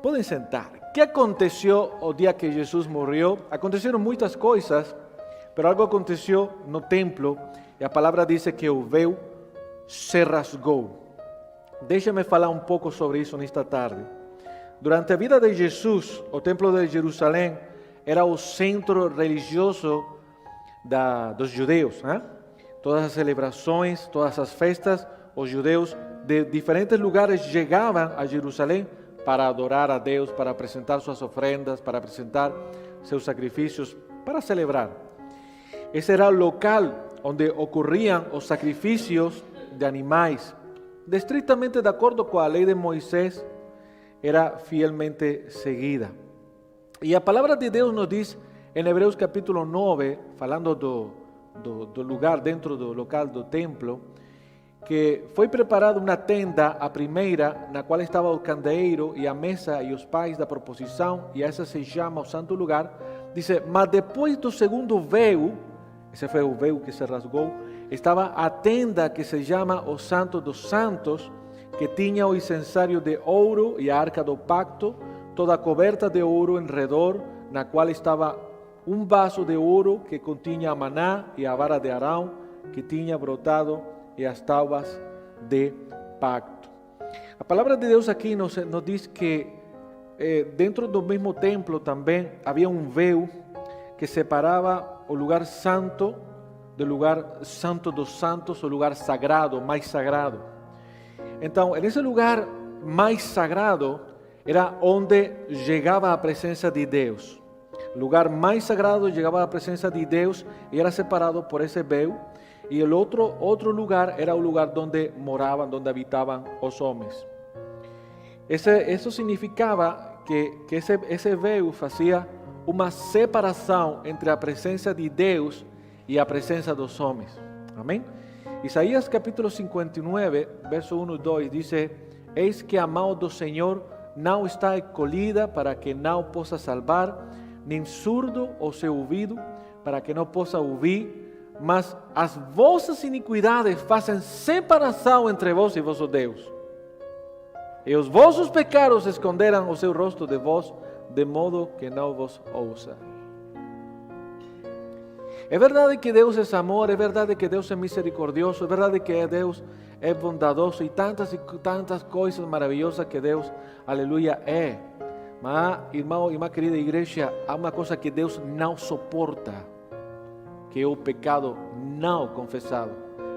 Podem sentar. O que aconteceu o dia que Jesus morreu? Aconteceram muitas coisas, mas algo aconteceu no templo e a palavra diz que o véu se rasgou. Deixa-me falar um pouco sobre isso nesta tarde. Durante a vida de Jesus, o templo de Jerusalém era o centro religioso dos judeus, né? Todas as celebrações, todas as festas, os judeus de diferentes lugares chegavam a Jerusalém para adorar a Deus, para apresentar suas ofrendas, para apresentar seus sacrifícios, para celebrar. Esse era o local onde ocorriam os sacrifícios de animais, estritamente de acordo com a lei de Moisés, era fielmente seguida. E a palavra de Deus nos diz em Hebreus capítulo 9, falando do lugar dentro do local do templo, que foi preparada uma tenda, a primeira, na qual estava o candeeiro e a mesa e os pais da proposição, e essa se chama o santo lugar. Diz, mas depois do segundo véu, esse foi o véu que se rasgou, estava a tenda que se chama o Santo dos Santos, que tinha o incensário de ouro e a arca do pacto, toda coberta de ouro em redor, na qual estava um vaso de ouro que continha a maná e a vara de Arão, que tinha brotado, e as tábuas de pacto. A palavra de Deus aqui nos diz que dentro do mesmo templo também havia um véu que separava o lugar santo do lugar santo dos santos, o lugar sagrado, mais sagrado. Então, nesse lugar mais sagrado era onde chegava a presença de Deus. O lugar mais sagrado chegava a presença de Deus e era separado por esse véu. E o outro lugar era o lugar onde moravam, onde habitavam os homens. Isso significava que esse véu fazia uma separação entre a presença de Deus e a presença dos homens. Amém? Isaías capítulo 59, verso 1 e 2 diz: Eis que a mão do Senhor não está encolhida para que não possa salvar, nem surdo o seu ouvido para que não possa ouvir, mas as vossas iniquidades fazem separação entre vós e vosso Deus. E os vossos pecados esconderam o seu rosto de vós, de modo que não vos ouça. É verdade que Deus é amor, é verdade que Deus é misericordioso, é verdade que Deus é bondadoso e tantas coisas maravilhosas que Deus, aleluia, é. Mas, irmão e irmã querida igreja, há uma coisa que Deus não suporta, que é o pecado não confessado,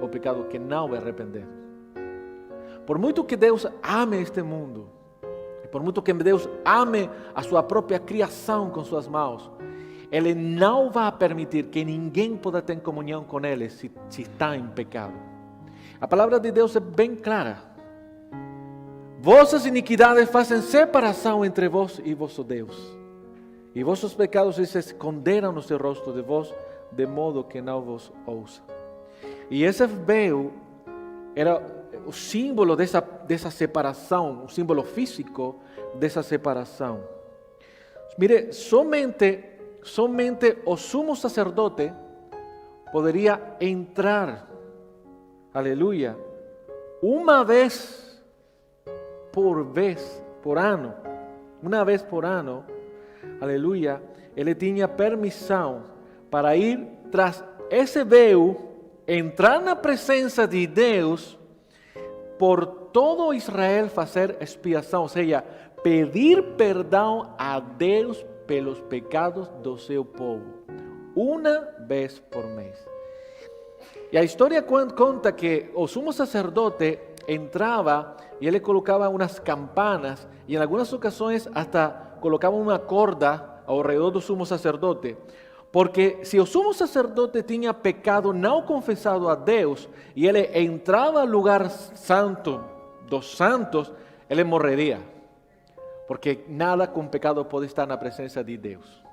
o pecado que não é arrependido. Por muito que Deus ame este mundo, por muito que Deus ame a sua própria criação com suas mãos, Ele não vai permitir que ninguém possa ter comunhão com Ele se está em pecado. A palavra de Deus é bem clara. Vossas iniquidades fazem separação entre vós e vosso Deus, e vossos pecados se esconderam no seu rosto de vós, de modo que não vos ouça. E esse véu era o símbolo dessa separação, o símbolo físico dessa separação. Mire, somente o sumo sacerdote poderia entrar, aleluia, uma vez por ano, aleluia, ele tinha permissão para ir tras esse véu, entrar na presença de Deus, por todo Israel fazer expiação, ou seja, pedir perdão a Deus pelos pecados do seu povo, uma vez por mês. E a história conta que o sumo sacerdote entrava e ele colocava umas campanas, e em algumas ocasiões hasta colocava uma corda ao redor do sumo sacerdote, porque se o sumo sacerdote tinha pecado não confessado a Deus e ele entrava ao lugar santo dos santos, ele morreria, porque nada com pecado pode estar na presença de Deus.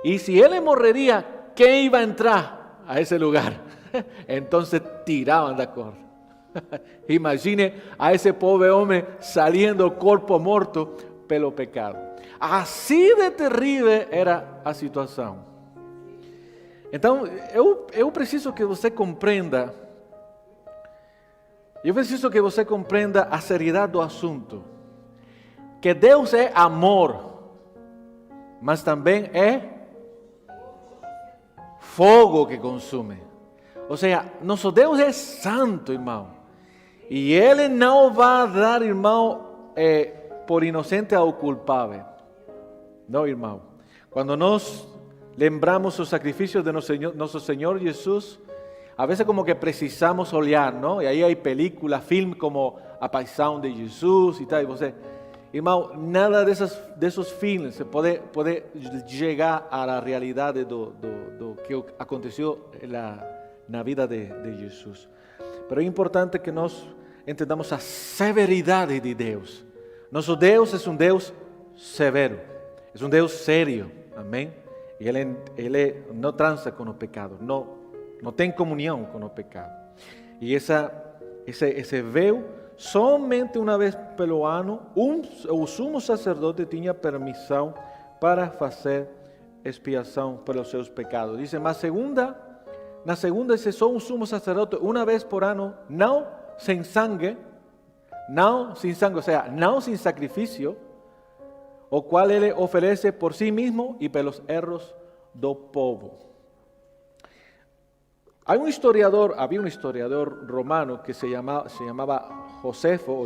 E se ele morreria, quem iba a entrar a esse lugar? Então tiravam da corda. Imagine a esse pobre homem saliendo corpo morto pelo pecado. Assim de terrível era a situação. Então, eu preciso que você compreenda Eu preciso que você compreenda a seriedade do assunto. que Deus é amor, mas também é fogo que consume. Ou seja, nosso Deus é santo, irmão. E Ele não vai dar, irmão, por inocente ao culpável. Não, irmão. Quando nós lembramos o sacrifício de nosso Senhor Jesus, a vezes como que precisamos olhar, não? E aí há películas, filmes como A Paixão de Jesus e tal. E você, irmão, nada desses filmes pode chegar à realidade do que aconteceu na vida de Jesus. Mas é importante que nós entendamos a severidade de Deus. Nosso Deus é um Deus severo, é um Deus sério, amém? E Ele não transa com o pecado, não tem comunhão com o pecado. E esse véu, somente uma vez pelo ano, o sumo sacerdote tinha permissão para fazer expiação pelos seus pecados. Diz, mas na segunda, esse só um sumo sacerdote, uma vez por ano, não sem sangue, ou seja, não sem sacrifício, o qual ele oferece por si mesmo e pelos erros do povo. Havia um historiador romano que se chamava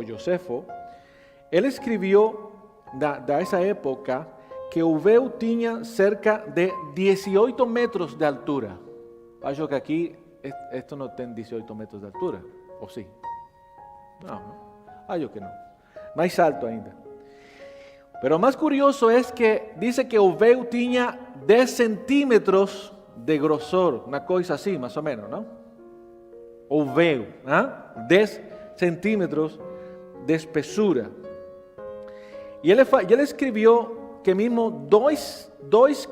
Josefo. Ele escreveu dessa época que o véu tinha cerca de 18 metros de altura. Acho que aqui esto não tem 18 metros de altura, ou sim? Não, acho que não. Mais alto ainda. Pero más curioso es que dice que o véu tinha 10 centímetros de grosor, una cosa así, más o menos, ¿no? O véu, 10 centímetros de espessura. Y él escribió que mismo dois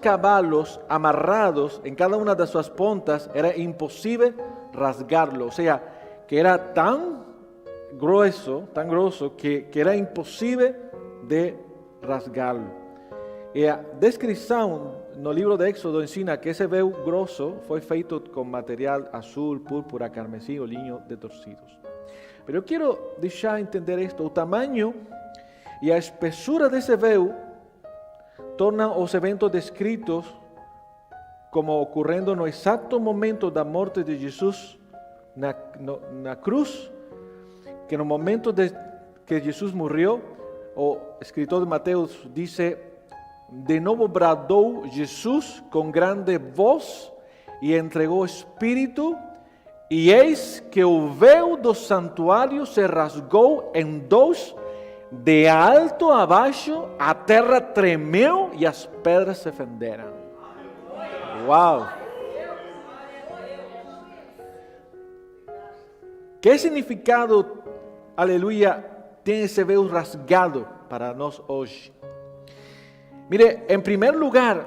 cavalos amarrados en cada una de sus puntas era imposible rasgarlo. O sea, que era tan grueso que era imposible de rasgá-lo. E a descrição no livro de Éxodo ensina que esse véu grosso foi feito com material azul, púrpura, carmesim ou linho de torcidos. Mas eu quero deixar entender isto: o tamanho e a espessura desse véu tornam os eventos descritos como ocorrendo no exato momento da morte de Jesus na cruz, que no momento que Jesus morreu, o escritor de Mateus dice: de novo bradou Jesus com grande voz e entregou o Espírito, e eis que o véu do santuário se rasgou em dois, de alto a baixo, a terra tremeu e as pedras se fenderam. Uau! Que significado, aleluia, tem esse véu rasgado para nós hoje? Mire, em primeiro lugar,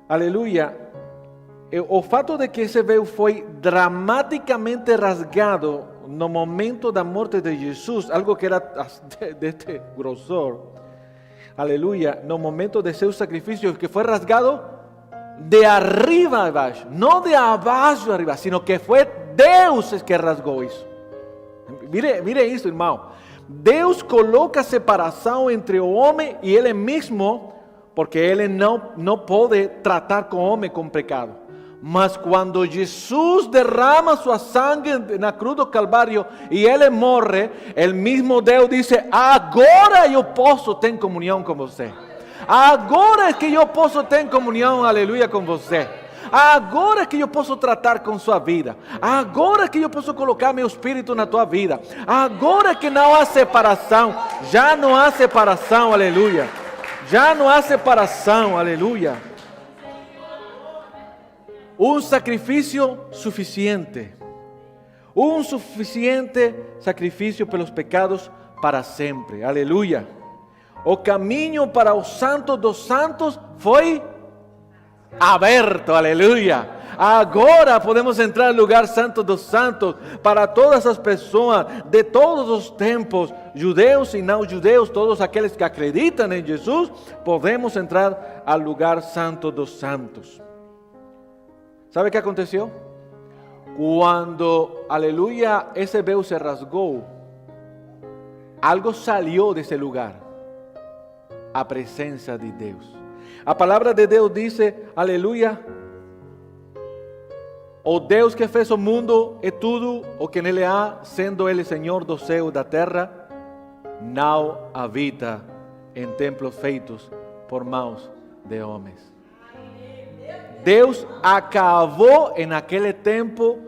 aleluia, o fato de que esse véu foi dramaticamente rasgado no momento da morte de Jesus, algo que era deste grossor, aleluia, no momento de seu sacrifício, que foi rasgado de arriba a baixo, não de abaixo a arriba, sino que foi Deus que rasgou isso. Mire isso, irmão. Deus coloca separação entre o homem e Ele mesmo, porque Ele não pode tratar com o homem com pecado. Mas quando Jesus derrama sua sangue na cruz do Calvário e Ele morre, o mesmo Deus diz: agora eu posso ter comunhão com você. Agora é que eu posso ter comunhão, aleluia, com você. Agora é que eu posso tratar com sua vida. Agora é que eu posso colocar meu espírito na tua vida. Agora é que não há separação. Já não há separação, aleluia. Já não há separação, aleluia. Um sacrifício suficiente. Um suficiente sacrifício pelos pecados para sempre, aleluia. O caminho para o Santo dos Santos foi aberto, aleluia. Agora podemos entrar no lugar santo dos santos para todas as pessoas de todos os tempos, judeus e não judeus, todos aqueles que acreditam em Jesus, podemos entrar ao lugar santo dos santos. ¿Sabe o que aconteceu? Quando, aleluia, esse véu se rasgou, algo salió desse lugar. a presença de Deus. A palavra de Deus diz, aleluia, o Deus que fez o mundo e tudo o que nele há, sendo Ele Senhor do céu e da terra, não habita em templos feitos por mãos de homens. Deus acabou em aquele tempo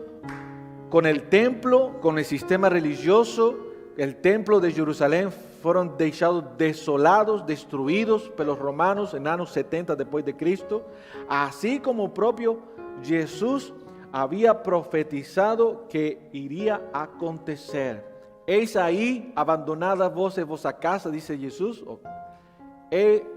com o templo, com o sistema religioso. O templo de Jerusalém foram deixados desolados, destruídos pelos romanos em anos 70 depois de Cristo, assim como o próprio Jesus havia profetizado que iria acontecer. Eis aí, abandonada vós e vossa casa, disse Jesus,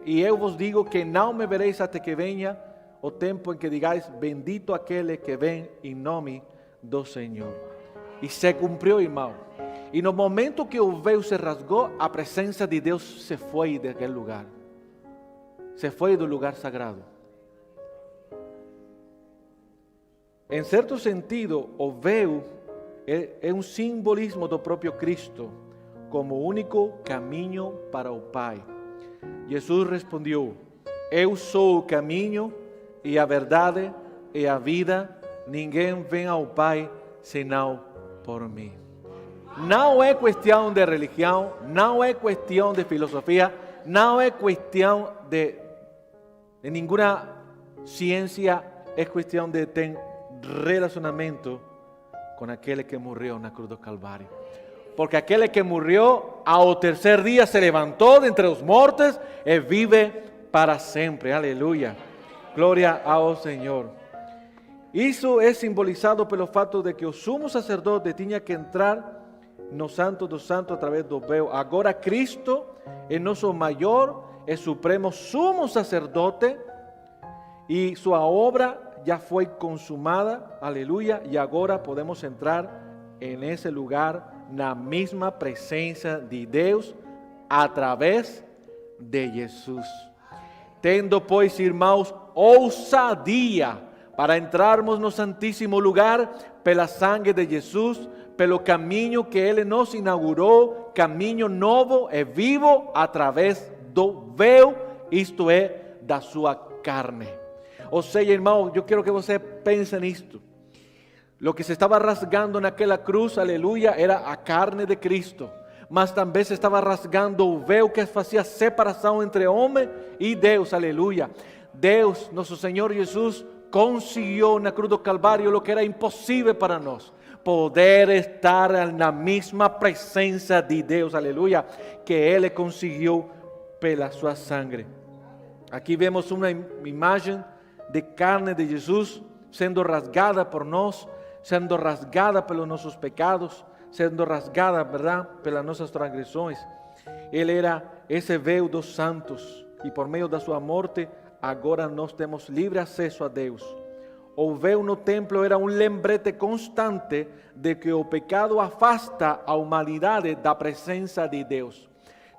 e eu vos digo que não me vereis até que venha o tempo em que digais, bendito aquele que vem em nome do Senhor. E se cumpriu, irmão. E no momento que o véu se rasgou, a presença de Deus se foi daquele lugar. Se foi do lugar sagrado. Em certo sentido, o véu é um simbolismo do próprio Cristo, como único caminho para o Pai. Jesus respondeu, eu sou o caminho e a verdade e a vida, ninguém vem ao Pai senão por mim. Não é questão de religião, não é questão de filosofia, não é questão de nenhuma ciência, é questão de ter relacionamento com aquele que morreu na cruz do Calvário. Porque aquele que morreu ao terceiro dia se levantou de entre os mortos e vive para sempre. Aleluia. Glória ao Senhor. Isso é simbolizado pelo fato de que o sumo sacerdote tinha que entrar no Santo dos Santos através do véu. Agora Cristo é nosso maior e supremo sumo sacerdote e sua obra já foi consumada, aleluia, e agora podemos entrar nesse lugar, na mesma presença de Deus, através de Jesus. Tendo, pois, irmãos, ousadia para entrarmos no Santíssimo Lugar pela sangue de Jesus, pelo caminho que Ele nos inaugurou, caminho novo e vivo através do véu, isto é, da sua carne. Ou seja, irmão, eu quero que você pense nisto. Lo que se estava rasgando naquela cruz, aleluia, era a carne de Cristo. Mas também se estava rasgando o véu que fazia separação entre homem e Deus, aleluia. Deus, nosso Senhor Jesus, conseguiu na cruz do Calvário o que era impossível para nós. Poder estar na mesma presença de Deus, aleluia, que Ele conseguiu pela sua sangue. Aqui vemos uma imagem de carne de Jesus sendo rasgada por nós, sendo rasgada pelos nossos pecados, sendo rasgada, verdade, pelas nossas transgressões. Ele era esse véu dos santos e por meio da sua morte, agora nós temos livre acesso a Deus. O véu no templo era um lembrete constante de que o pecado afasta a humanidade da presença de Deus.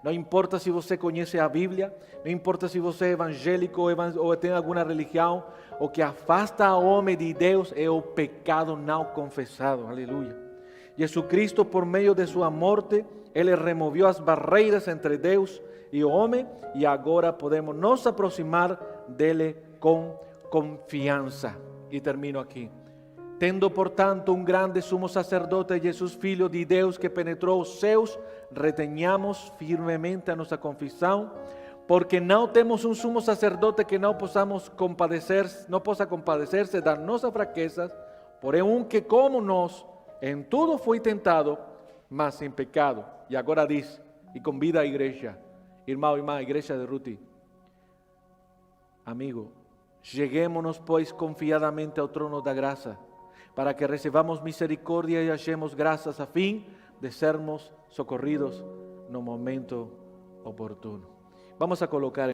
Não importa se você conhece a Bíblia, não importa se você é evangélico ou tem alguma religião, o que afasta o homem de Deus é o pecado não confessado. Aleluia. Jesucristo, por meio de sua morte, Ele removeu as barreiras entre Deus e o homem e agora podemos nos aproximar dele com confiança. E termino aqui. Tendo, portanto, um grande sumo sacerdote, Jesus, Filho de Deus, que penetrou os céus, retenhamos firmemente a nossa confissão, porque não temos um sumo sacerdote que não possa compadecer-se das nossas fraquezas, porém um que, como nós, em tudo foi tentado, mas sem pecado. E agora diz, e convida a igreja, irmão, irmã, a igreja de Ruti, amigo, cheguemos-nos, pois, confiadamente ao trono da graça, para que recebamos misericórdia e achemos graças a fim de sermos socorridos no momento oportuno. Vamos a colocar